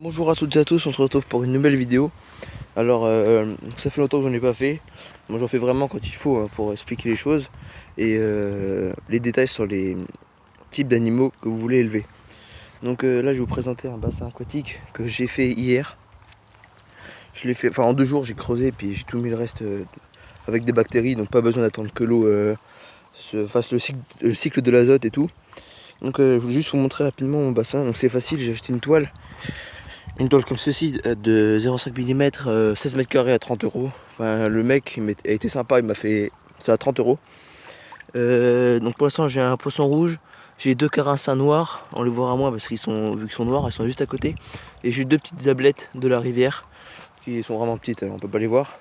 Bonjour à toutes et à tous, on se retrouve pour une nouvelle vidéo. Alors ça fait longtemps que j'en ai pas fait. Moi j'en fais vraiment quand il faut, hein, pour expliquer les choses et les détails sur les types d'animaux que vous voulez élever. Donc là je vais vous présenter un bassin aquatique que j'ai fait hier. Je l'ai fait, enfin en 2 jours j'ai creusé et puis j'ai tout mis le reste avec des bactéries, donc pas besoin d'attendre que l'eau fasse le cycle de l'azote et tout. Donc je voulais juste vous montrer rapidement mon bassin. Donc c'est facile, j'ai acheté une toile comme ceci de 0,5 mm, 16 mètres carrés à 30 euros. Enfin, le mec a été sympa, il m'a fait ça à 30 euros. Donc pour l'instant j'ai un poisson rouge, j'ai 2 carassins noirs, on les verra moins parce qu'ils sont, vu qu'ils sont noirs, ils sont juste à côté. Et j'ai 2 petites ablettes de la rivière qui sont vraiment petites, on peut pas les voir.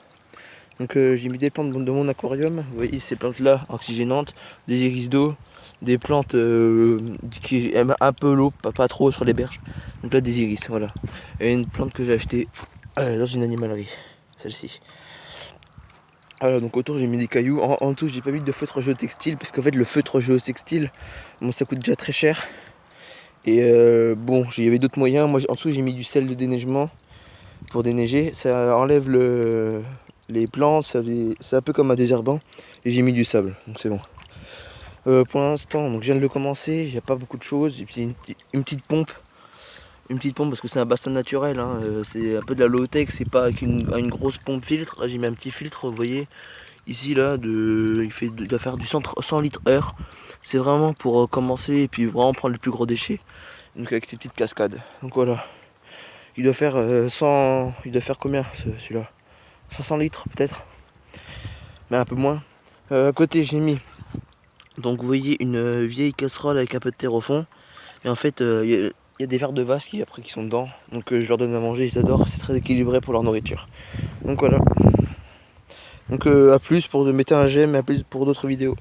Donc j'ai mis des plantes de mon aquarium, vous voyez ces plantes là oxygénantes, des iris d'eau, des plantes qui aiment un peu l'eau, pas trop sur les berges. Donc là des iris, voilà. Et une plante que j'ai achetée dans une animalerie, celle-ci. Voilà, donc autour j'ai mis des cailloux, en dessous j'ai pas mis de feutre géotextile parce qu'en fait le feutre géotextile, bon ça coûte déjà très cher. Et bon, il y avait d'autres moyens, moi en dessous j'ai mis du sel de déneigement pour déneiger, ça enlève les plantes, c'est un peu comme un désherbant, et j'ai mis du sable, donc c'est bon. Pour l'instant, donc je viens de le commencer, il n'y a pas beaucoup de choses, et puis une petite pompe parce que c'est un bassin naturel, hein, c'est un peu de la low-tech, c'est pas avec une grosse pompe filtre. Là j'ai mis un petit filtre, vous voyez, ici là, il doit faire du 100 litres heure. C'est vraiment pour commencer et puis vraiment prendre le plus gros déchet, donc avec ces petites cascades. Donc voilà, il doit faire il doit faire combien celui-là, 500 litres peut-être, mais un peu moins. À côté j'ai mis, donc vous voyez, une vieille casserole avec un peu de terre au fond. Et en fait il y a des vers de vase qui sont dedans. Donc je leur donne à manger, ils adorent, c'est très équilibré pour leur nourriture. Donc voilà. Donc à plus, pour de mettre un j'aime, et à plus pour d'autres vidéos.